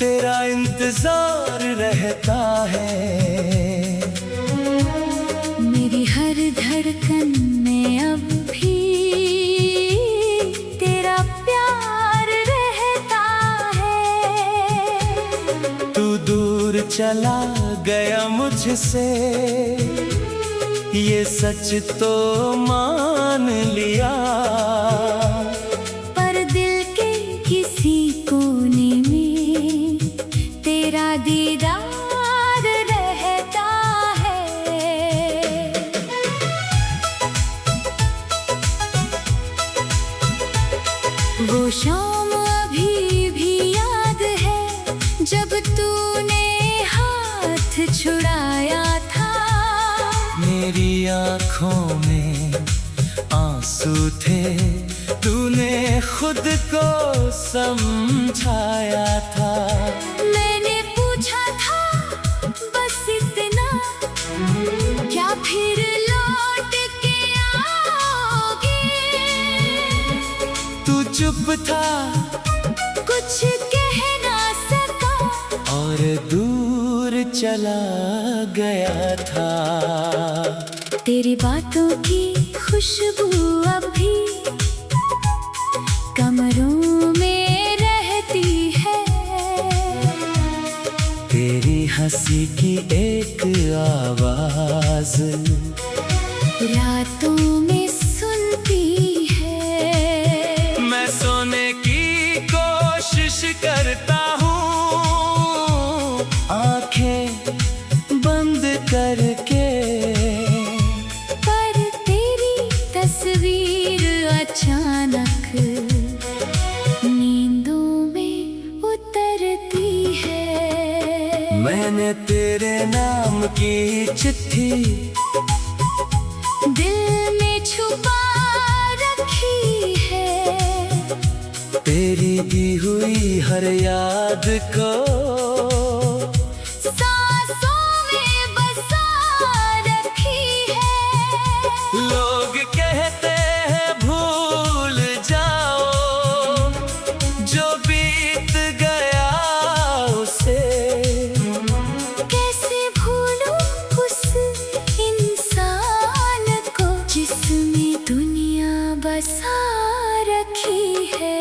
तेरा इंतजार रहता है। मेरी हर धड़कन में अब भी तेरा प्यार रहता है। तू दूर चला गया मुझसे, ये सच तो मान लिया, पर दिल के किसी कोने में तेरा दीदार रहता है। वो शाम अभी भी याद है जब तूने हाथ छुड़ाया था। मेरी आँखों में आंसू थे, तूने खुद को समझाया था। मैंने पूछा था बस इतना, क्या फिर लौट के आओगे? तू चुप था, कुछ कह ना सका, और दूर चला गया था। तेरी बातों की खुशबू अब भी कमरों में रहती है। तेरी हंसी की एक आवाज रातों में सुनती है। मैं सोने की कोशिश करता हूँ, आंखें बंद करके, पर तेरी तस्वीर अचानक नींदों में उतरती है। मैंने तेरे नाम की चिट्ठी दिल में छुपा रखी है। तेरी दी हुई हर याद को सांसों में बसा रखी है। लोग कहते हैं भूल जाओ जो बीत गया उसे। कैसे भूलूं उस इंसान को जिसमें दुनिया बसा रखी है।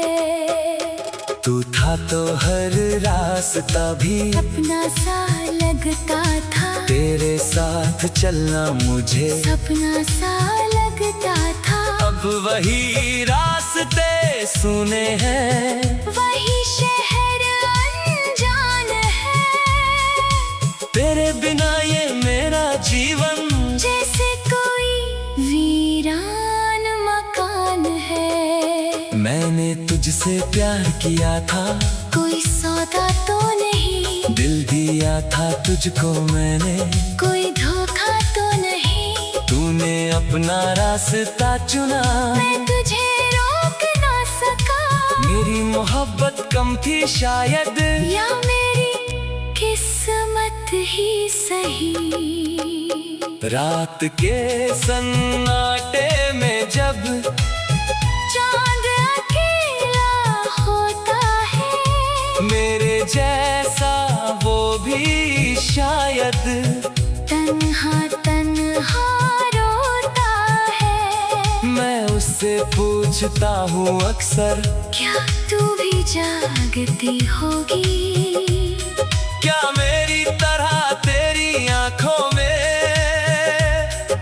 तू था तो हर रास्ता भी अपना सा लगता था, तेरे साथ चलना मुझे सपना सा लगता था। अब वही रास्ते सुने हैं, वही शहर अनजान है। तेरे बिना ये मेरा जीवन जैसे कोई वीरान मकान है। मैंने तुझसे प्यार किया था, कोई सौदा तो नहीं, दिल दिया था तुझको मैंने, कोई धोखा तो नहीं। तूने अपना रास्ता चुना, मैं तुझे रोक ना सका। मेरी मोहब्बत कम थी शायद, या मेरी किस्मत ही सही। रात के सन्नाटे में जब चांद अकेला होता है, मेरे जैसा वो भी शायद तन्हा तन्हा रोता है। मैं उससे पूछता हूँ अक्सर, क्या तू भी जागती होगी? क्या मेरी तरह तेरी आंखों में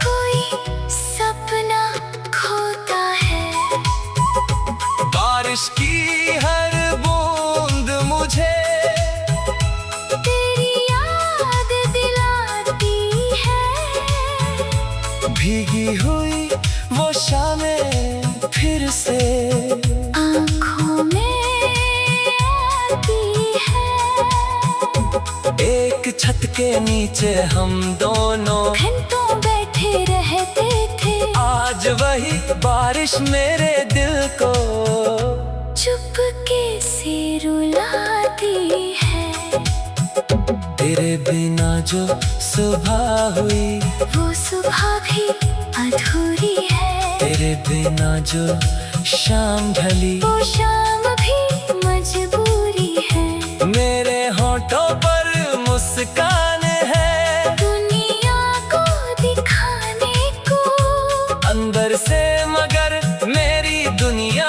कोई सपना खोता है? बारिश की हर बूंद मुझे तेरी याद दिलाती है। भीगी हुई वो शामें फिर से आँखों में आती है। एक छत के नीचे हम दोनों घंटों बैठे रहते थे, आज वही बारिश मेरे दिल को चुपके से रुलाती है। तेरे बिना जो सुबह हुई वो सुबह भी अधूरी है। तेरे बिना जो शाम ढली वो शाम भी मजबूरी है। मेरे मुस्कान है दुनिया को दिखाने को। अंदर से मगर मेरी दुनिया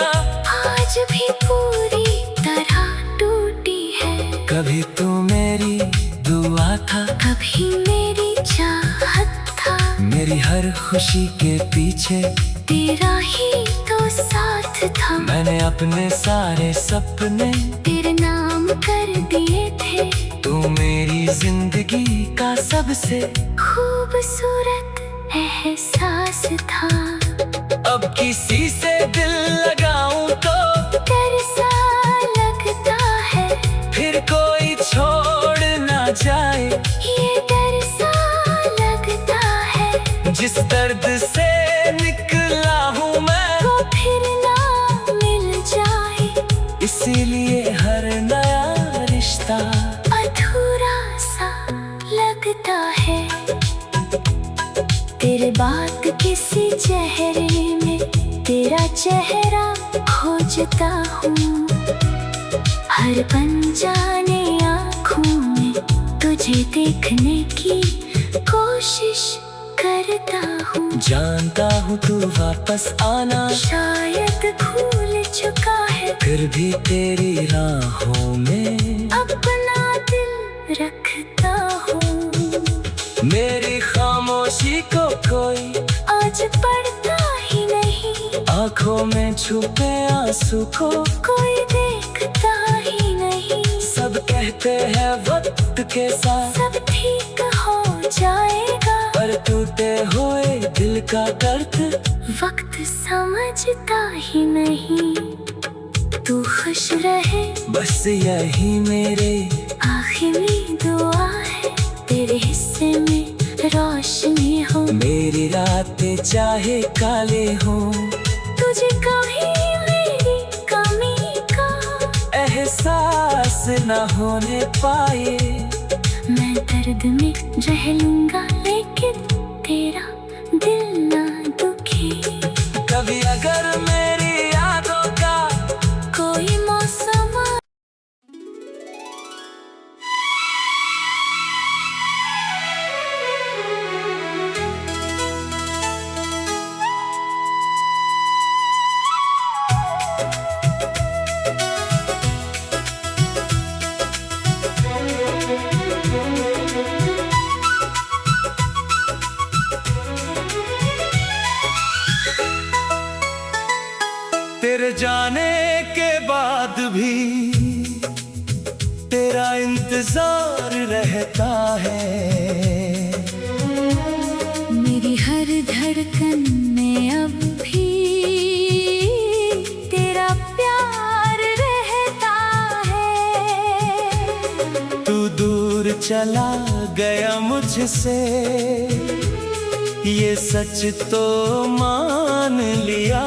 आज भी पूरी तरह टूटी है। कभी तू मेरी दुआ था, कभी मेरी चाहत था। मेरी हर खुशी के पीछे तेरा ही तो साथ था। मैंने अपने सारे सपने तेरे नाम कर दिए थे। तू मेरी जिंदगी का सबसे खूबसूरत एहसास था। अब किसी से दिल लगाऊं तो डर सा लगता है, फिर कोई छोड़ ना जाए। ये डर सा लगता है, जिस दर्द से निकला हूँ मैं वो फिर ना मिल जाए। इसीलिए हर नया रिश्ता अधूरा सा लगता है। तेरे बाद किसी चेहरे में तेरा चेहरा खोजता हूँ। हर अनजाने आँखों में तुझे देखने की कोशिश करता हूँ। जानता हूँ तू वापस आना शायद भूल चुका है, फिर भी तेरी राहों में अपना दिल रखता हूँ। मेरी खामोशी को कोई आज पढ़ता ही नहीं, आँखों में छुपे आंसू को कोई देखता ही नहीं। सब कहते हैं वक्त के साथ सब ठीक हो जाएगा, पर टूटे हुए दिल का दर्द वक्त समझता ही नहीं। तू खुश रहे बस यही मेरे आखिरी दुआ है। तेरे हिस्से में रोशनी हो, मेरी रातें चाहे काले हो, तुझे कभी मेरी कमी का एहसास न होने पाए। मैं दर्द में रह लूंगा, लेकिन तेरा दिल ना दुखे। कभी अगर मेरी यादों का कोई मौसम तेरे जाने के बाद भी तेरा इंतजार रहता है। मेरी हर धड़कन में अब भी तेरा प्यार रहता है। तू दूर चला गया मुझसे, ये सच तो मान लिया,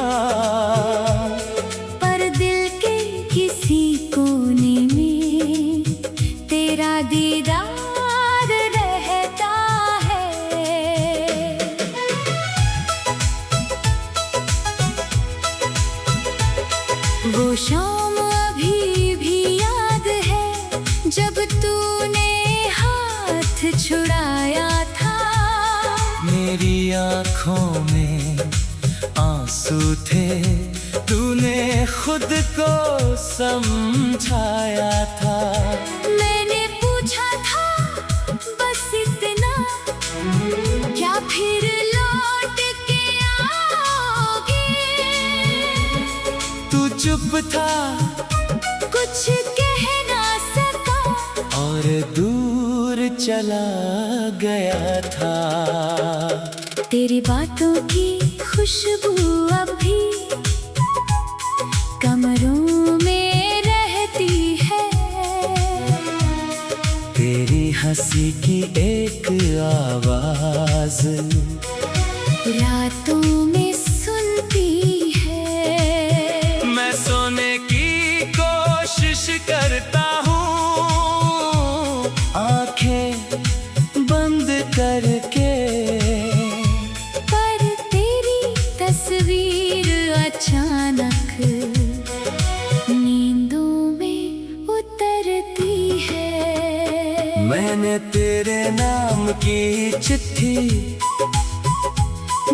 पर दिल के किसी कोने में तेरा दीदार रहता है। वो शाम अभी भी याद है, जब तूने हाथ छुड़ाया था। मेरी आँखों में आंसू थे, तूने खुद को समझाया था। मैंने पूछा था बस इतना, क्या फिर लौट के आओगे? तू चुप था, कुछ कह ना सका, और दूर चला गया था। तेरी बातों की खुशबू अभी कमरों में रहती है। तेरी हंसी की एक आवाज रातों में सुनती है। मैं सोने की कोशिश करता हूँ, आंखें बंद करके, पर तेरी तस्वीर अचानक नींदों में उतरती है। मैंने तेरे नाम की चिट्ठी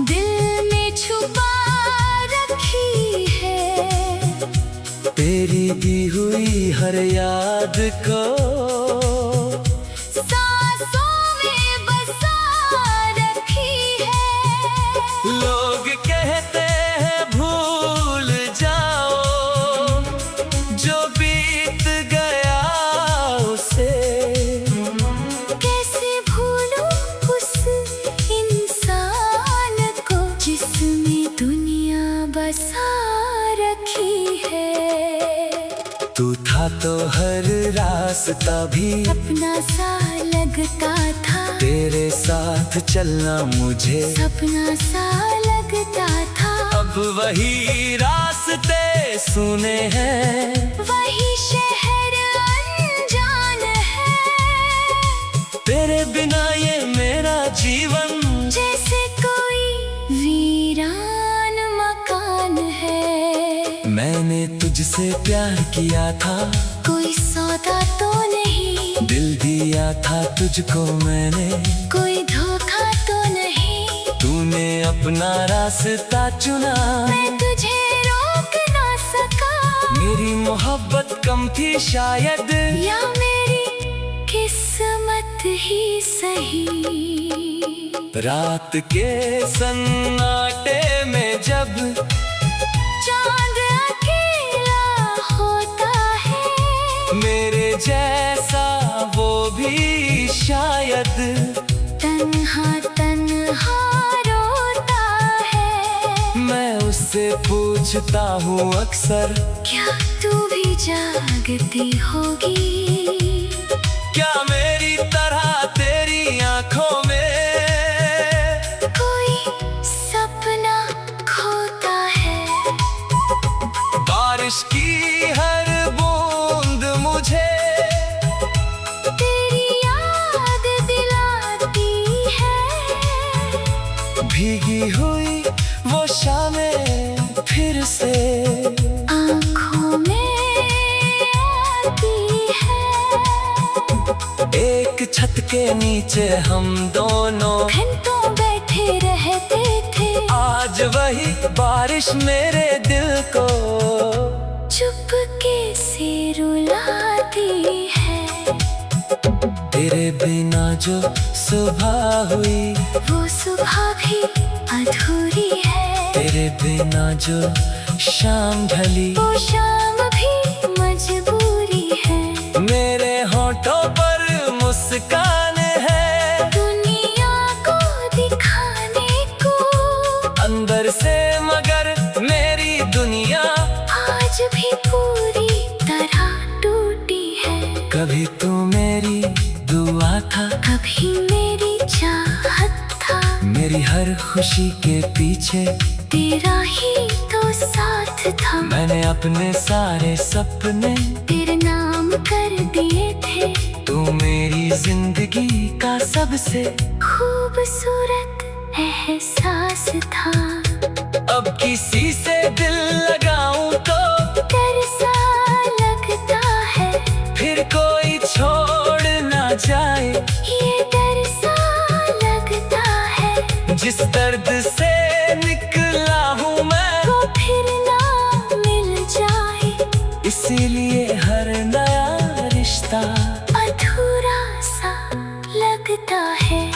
दिल में छुपा रखी है। तेरी दी हुई हर याद को सांसों में बसा रखी है। लोग कहते हैं भूल जाओ जो बीत गया उसे। कैसे भूलूं उस इंसान को जिसमें दुनिया बसा रखी है। तू था तो हर रास्ता भी अपना सा लगता था, तेरे साथ चलना मुझे सपना सा लगता था। अब वही रास्ते सुने हैं, वही शहर अनजान है। तेरे बिना ये मेरा जीवन जैसे कोई वीरान मकान है। मैंने तुझसे प्यार किया था, कोई सौदा तो नहीं, दिल दिया था तुझको मैंने, कोई धोखा तो नहीं। तूने अपना रास्ता चुना, मैं तुझे रोक ना सका। मेरी मोहब्बत कम थी शायद, या मेरी किस्मत ही सही। रात के सन्नाटे में जब चांद अकेला होता है, मेरे जैसा वो भी शायद तन्हा तन्हा रोता है। मैं उससे पूछता हूँ अक्सर, क्या तू भी जागती होगी? क्या मेरी तरह तेरी आंखों में कोई सपना खोता है। बारिश की हर बूंद मुझे तेरी याद दिलाती है। भीगी हुई वो शामें फिर से आँखों में आती है। एक छत के नीचे हम दोनों घंटों बैठे रहते थे, आज वही बारिश मेरे दिल को चुपके से रुलाती है। तेरे बिना जो सुबह हुई वो सुबह भी अधूरी है, तेरे बिना जो शाम ढली वो शाम भी मजबूरी है। मेरे होठों पर मुस्कान है, दुनिया को दिखाने को अंदर से मगर मेरी दुनिया आज भी पूरी तरह टूटी है। कभी तू मेरी दुआ था, कभी मेरी चाहत था, मेरी हर खुशी के पीछे तेरा ही तो साथ था। मैंने अपने सारे सपने तेरे नाम कर दिए थे, तू मेरी जिंदगी का सबसे खूबसूरत एहसास था। अब किसी से दिल लगाऊं तो डर सा लगता है, फिर कोई छोड़ ना जाए। ये डर सा लगता है, जिस दर्द से निकला हूँ मैं वो फिर ना मिल जाए। इसीलिए हर नया रिश्ता अधूरा सा लगता है।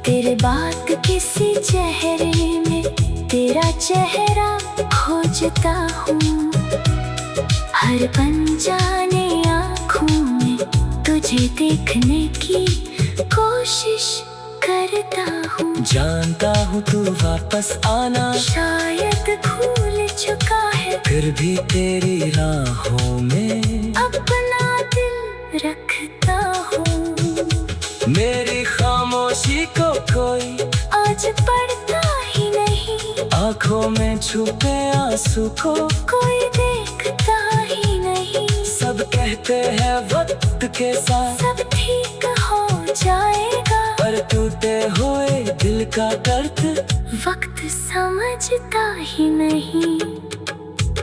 तेरे बात किसी चेहरे में तेरा चेहरा खोजता हूँ, हर अनजाने आँखों में तुझे देखने की कोशिश करता हूँ। जानता हूँ तू वापस आना शायद भूल चुका है, फिर भी तेरी राहों में अपना दिल रखता हूँ। मेरी खामोशी को कोई आज पढ़ता ही नहीं, आँखों में छुपे आंसू को कोई देखता ही नहीं। सब कहते हैं वक्त के साथ सब ठीक हो जाएगा, पर टूटे हुए दिल का दर्द वक्त समझता ही नहीं।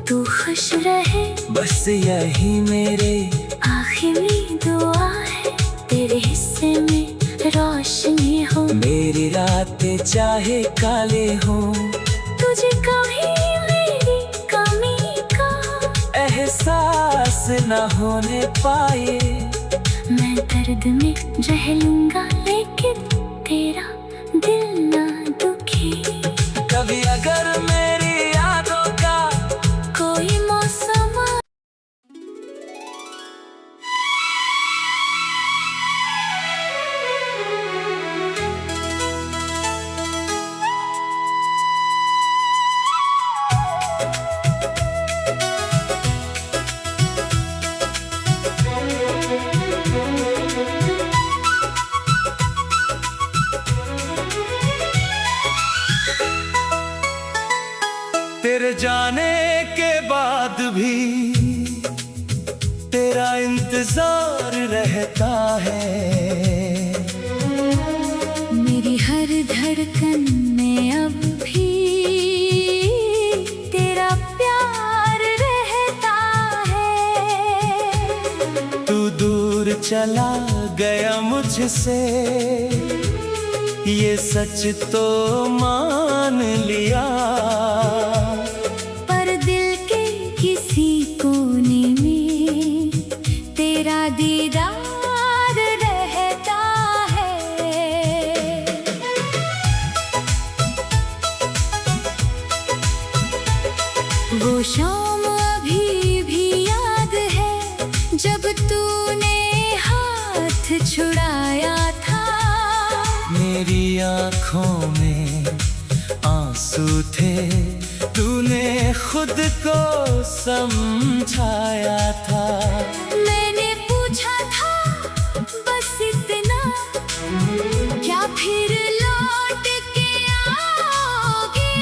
तू खुश रहे बस यही मेरे आखिरी दुआ है। रोशनी हो। मेरी रातें चाहे काले हो, तुझे कभी मेरी कमी का एहसास न होने पाए। मैं दर्द में रह लूंगा लेकिन तेरा दिल ना दुखी। कभी अगर मेरी यादों का कोई मौसम तेरे जाने के बाद भी तेरा इंतजार रहता है। मेरी हर धड़कन में अब भी तेरा प्यार रहता है। तू दूर चला गया मुझसे, ये सच तो मान लिया। पर दिल के किसी कोने में तेरा दीदार रहता है। वो शाम अभी भी याद है जब तूने हाथ छुड़ाया था। मेरी आँखों में आंसू थे, तूने खुद को समझाया था। मैंने पूछा था बस इतना, क्या फिर लौट के आओगे?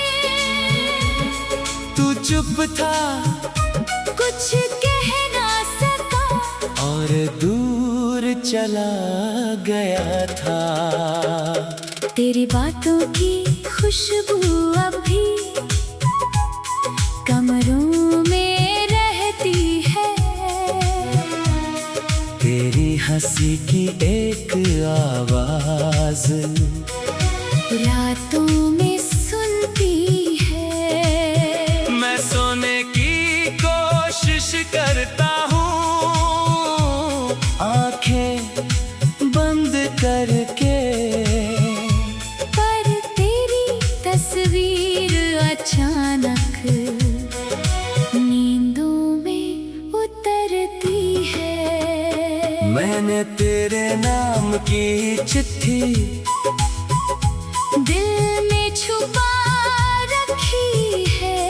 तू चुप था, कुछ कह ना सका और दूर चला गया था। तेरी बातों की खुशबू अब भी कमरों में रहती है। तेरी हंसी की एक आवाज रातों में सुनती है। मैं सोने की कोशिश करता हूँ, आंखें बंद करके। पर तेरी तस्वीर अचानक नींदों में उतरती है। मैंने तेरे नाम की चिट्ठी दिल में छुपा रखी है।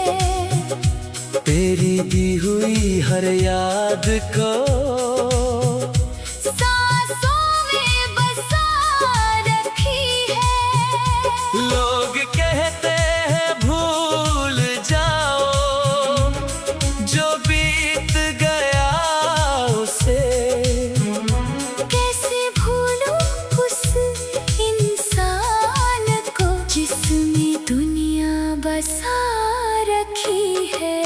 तेरी दी हुई हर याद को सांसों में बसा रखी है। लोग कहते हैं भूल जाओ जो बीत गया उसे। कैसे भूलूं उस इंसान को जिसने दुनिया बसा रखी है।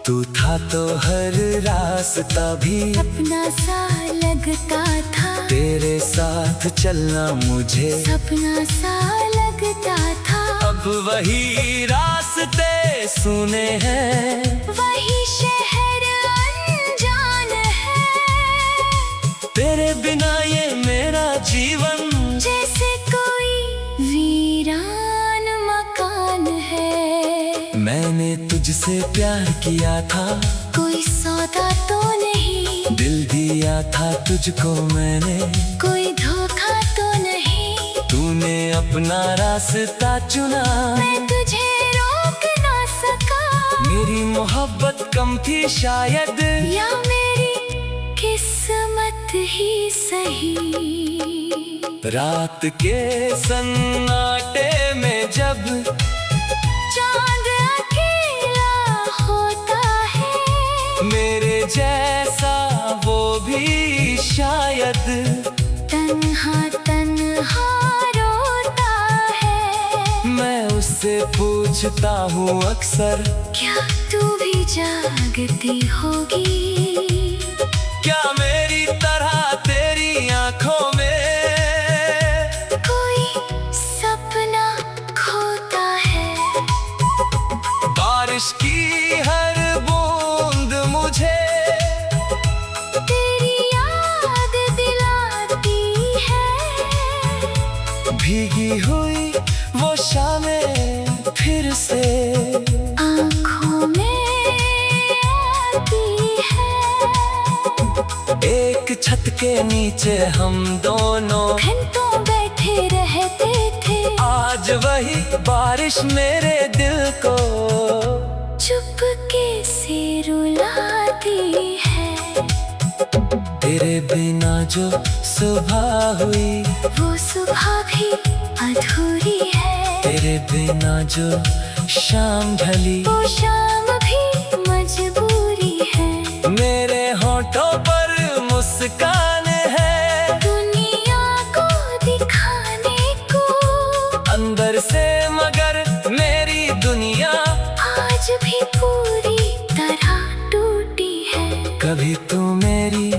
तू था तो हर रास्ता भी अपना सा लगता था, तेरे साथ चलना मुझे सपना सा लगता था। अब वही रास्ते सुने हैं, वही शहर अनजान है। तेरे बिना ये मेरा जीवन जैसे कोई वीरान मकान है। मैंने तुझसे प्यार किया था, कोई सौदा तो नहीं, दिल दिया था तुझको मैंने, कोई धोखा तो नहीं। तूने अपना रास्ता चुना, मैं तुझे रोक ना सका। मेरी मोहब्बत कम थी शायद, या मेरी किस्मत ही सही। रात के सन्नाटे में जब चांद अकेला होता है, मेरे जैसा वो भी शायद तन्हा तन्हा रोता है। मैं उससे पूछता हूँ अक्सर, क्या तू भी जागती होगी? क्या मेरी तरह तेरी आंखों में छत के नीचे हम दोनों घंटों बैठे रहते थे। आज वही बारिश मेरे दिल को चुपके से रुलाती है। तेरे बिना जो सुबह हुई वो सुबह भी अधूरी है। तेरे बिना जो शाम ढली वो शाम भी मजबूरी है। मेरे होठों पर मुस्कान है दुनिया को दिखाने को, अंदर से मगर मेरी दुनिया आज भी पूरी तरह टूटी है। कभी तू मेरी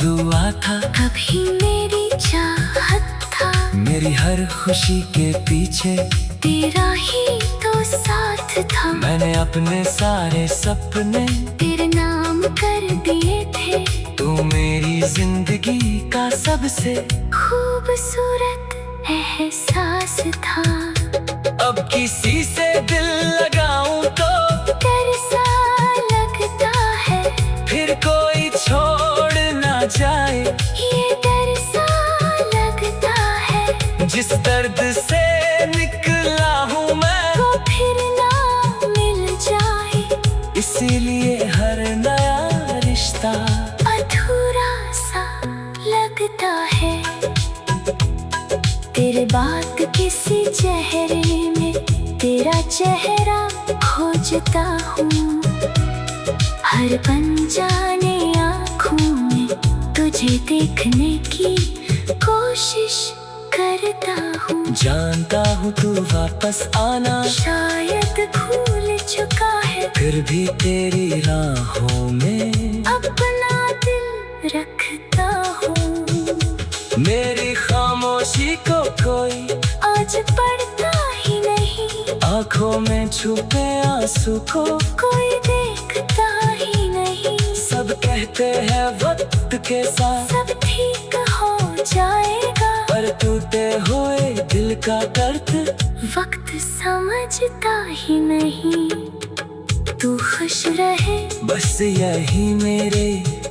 दुआ था, कभी मेरी चाहत था। मेरी हर खुशी के पीछे तेरा ही तो साथ था। मैंने अपने सारे सपने तेरे नाम कर दिए थे। तू मेरी जिंदगी का सबसे खूबसूरत एहसास था। अब किसी से दिल लगाऊं तो डर सा लगता है, फिर कोई छोड़ ना जाए। ये डर सा लगता है, जिस दर्द से निकला हूँ मैं वो फिर ना मिल जाए। इसीलिए हर नया रिश्ता अधूरा सा लगता है। तेरे बाद किसी चेहरे में तेरा चेहरा खोजता हूँ। हर अनजाने आँखों में तुझे देखने की कोशिश करता हूँ। जानता हूँ तू वापस आना शायद भूल चुका है, फिर भी तेरी राहों में अपना दिल रखता हूँ। मेरी खामोशी को कोई आज पढ़ता ही नहीं, आँखों में छुपे आंसू को कोई देखता ही नहीं। सब कहते हैं वक्त के साथ सब ठीक हो जाएगा, पर टूटे हुए दिल का दर्द वक्त समझता ही नहीं। तू खुश रहे बस यही मेरे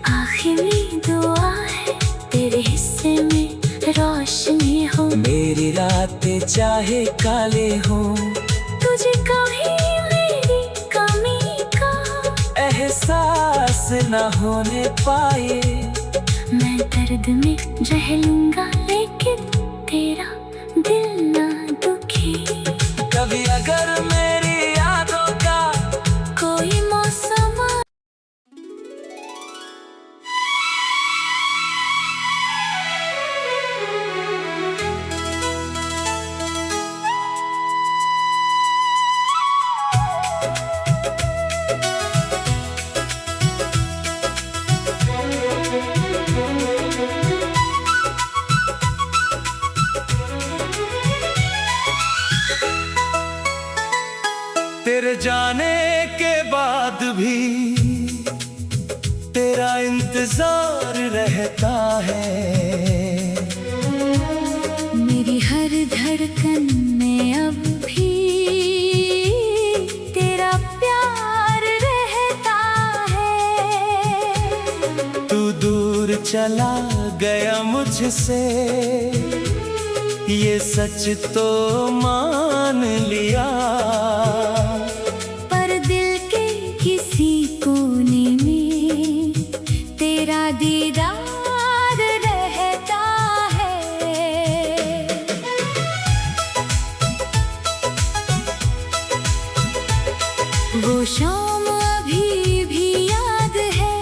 आखिरी दुआ है। तेरे हिस्से में रोशनी हो, मेरी रातें चाहे काले हों, तुझे कभी मेरी कमी का एहसास न होने पाए। मैं दर्द में रह लूंगा, लेकिन तेरा दिल ना दुखे। कभी अगर मेरी यादों का कोई मौसम तेरे जाने के बाद भी तेरा इंतजार रहता है। मेरी हर धड़कन में अब भी तेरा प्यार रहता है। तू दूर चला गया मुझसे, ये सच तो मान लिया, पर दिल के किसी कोने में तेरा दीदार रहता है। वो शाम अभी भी याद है,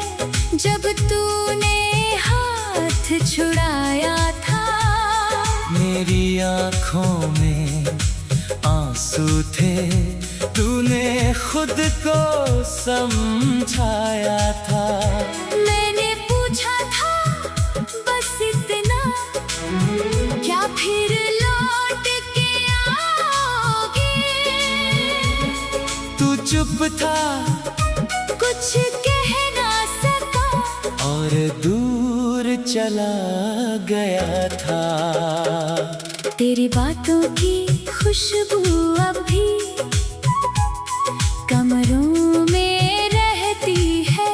जब तूने हाथ छुड़ाया था। मेरी आँखों में आंसू थे, तूने खुद को समझाया था। मैंने पूछा था बस इतना, क्या फिर लौट के आओगे? तू चुप था, कुछ कह ना सका, और दूर चला गया था। तेरी बातों की खुशबू अब भी कमरों में रहती है।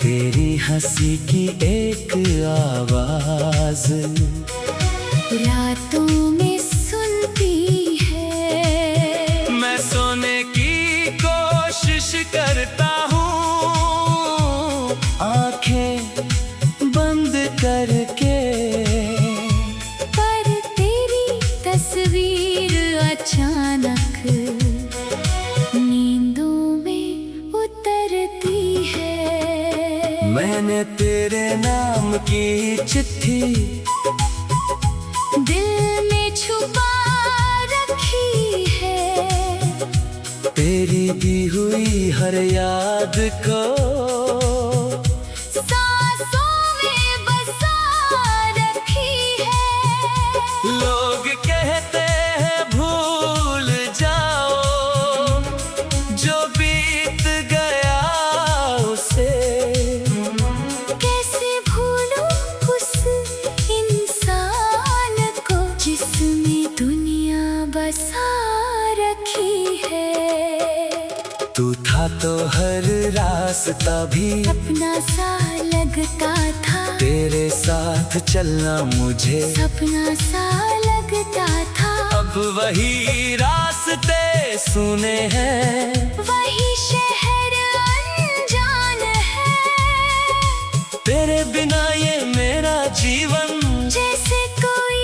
तेरी हंसी की एक आवाज रातों में सुनती है। मैं सोने की कोशिश करता हूँ, आंखें बंद करके, पर तेरी तस्वीर अचानक नींदों में उतरती है। मैंने तेरे नाम की चिट्ठी दिल में छुपा रखी है। तेरी दी हुई हर याद को सांसों में बसा रखी है। लोग कहते हैं भूल जाओ जो बीत गया उसे। कैसे भूलूं उस इंसान को जिसमें दुनिया बसा रखी है। तू था तो हर रास्ता भी अपना सा लगता था, तेरे साथ चलना मुझे सपना सा लगता था। अब वही रास्ते सुने हैं, वही शहर अनजान है। तेरे बिना ये मेरा जीवन जैसे कोई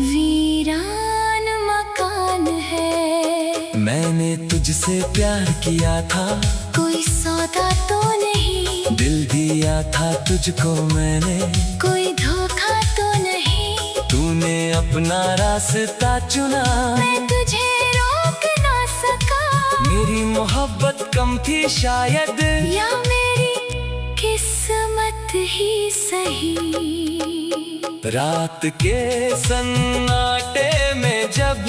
वीरान मकान है। मैंने तुझसे प्यार किया था, कोई सौदा तो नहीं, दिल दिया था तुझको मैंने, कोई धोखा तो नहीं। तूने अपना रास्ता चुना, मैं तुझे रोक ना सका। मेरी मोहब्बत कम थी शायद, या मेरी किस्मत ही सही। रात के सन्नाटे में जब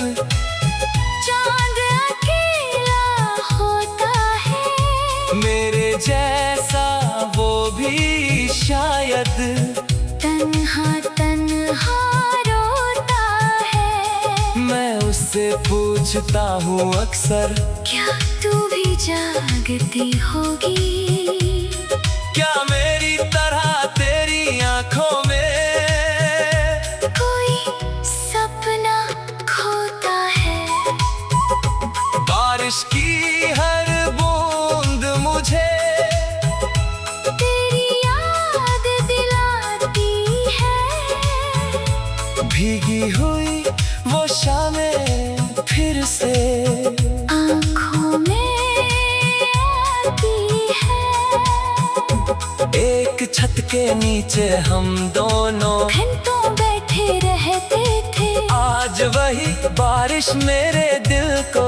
चांद अकेला होता है, मेरे जैसा वो भी शायद तन्हा तन्हा रोता है। मैं उससे पूछता हूँ अक्सर, क्या तू भी जागती होगी? क्या मेरी तरह तेरी आंखों में कोई सपना खोता है? बारिश की हर बूंद मुझे तेरी याद दिलाती है। भीगी हुई वो शामें फिर से आँखों में आती है। एक छत के नीचे हम दोनों घंटों बैठे रहते थे, आज वही बारिश मेरे दिल को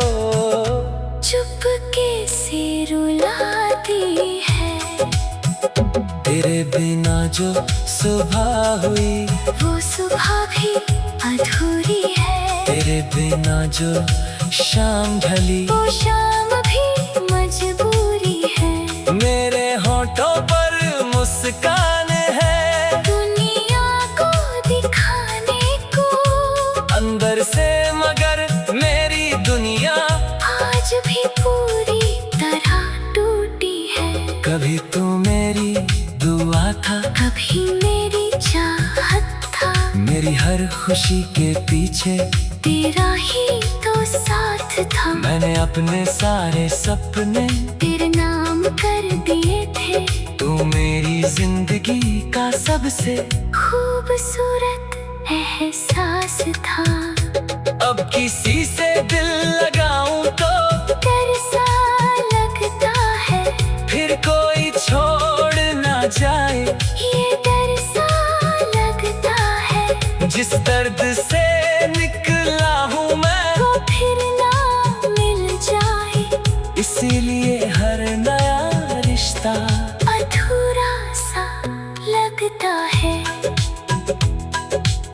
चुपके से रुलाती है। तेरे बिना जो सुबह हुई वो सुबह भी अधूरी है, तेरे बिना जो शाम ढली वो शाम भी मजबूरी है। मेरे होठों पर मुस्कान है, दुनिया को दिखाने को, अंदर से मगर मेरी दुनिया आज भी पूरी तरह टूटी है। कभी तू मेरी दुआ था, कभी मेरी चाहत था, मेरी हर खुशी के पीछे तेरा ही तो साथ था। मैंने अपने सारे सपने तेरे नाम कर दिए थे, तू मेरी जिंदगी का सबसे खूबसूरत एहसास था। अब किसी से दिल लगाऊं तो डर सा लगता है, फिर कोई छोड़ ना जाए। ये डर सा लगता है, जिस दर्द से निकला हूँ मैं वो फिर ना मिल जाए। इसीलिए हर नया रिश्ता अधूरा सा लगता है।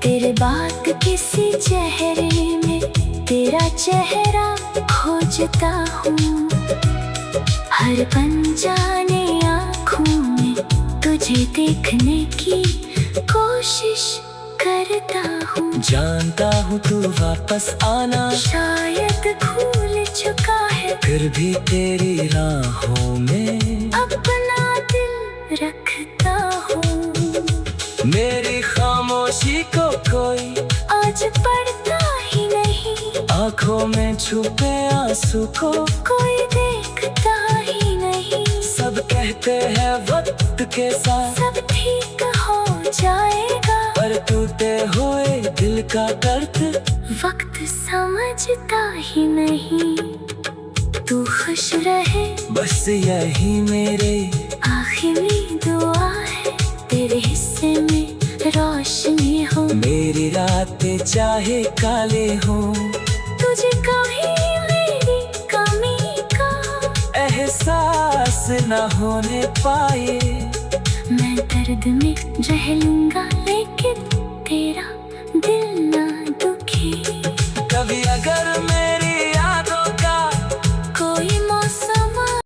तेरे बाद किसी चेहरे में तेरा चेहरा खोजता हूँ, हर अनजाने आँखों में तुझे देखने की कोशिश करता हूँ। जानता हूँ तू वापस आना शायद भूल चुका है, फिर भी तेरी राहों में अपना दिल रखता हूँ। मेरी खामोशी को कोई आज पढ़ता ही नहीं, आंखों में छुपे आंसू को कोई देखता ही नहीं। सब कहते हैं वक्त के साथ सब ठीक हो जाएगा, पर टूटे हुए दिल का दर्द वक्त समझता ही नहीं। तू खुश रहे बस यही मेरे आखिरी दुआ है, तेरे हिस्से में रोशनी हो। मेरी रातें चाहे काले हों, तुझे कभी मेरी कमी का एहसास न होने पाए। मैं दर्द में रह लूंगा, लेकिन तेरा दिल ना दुखे। कभी अगर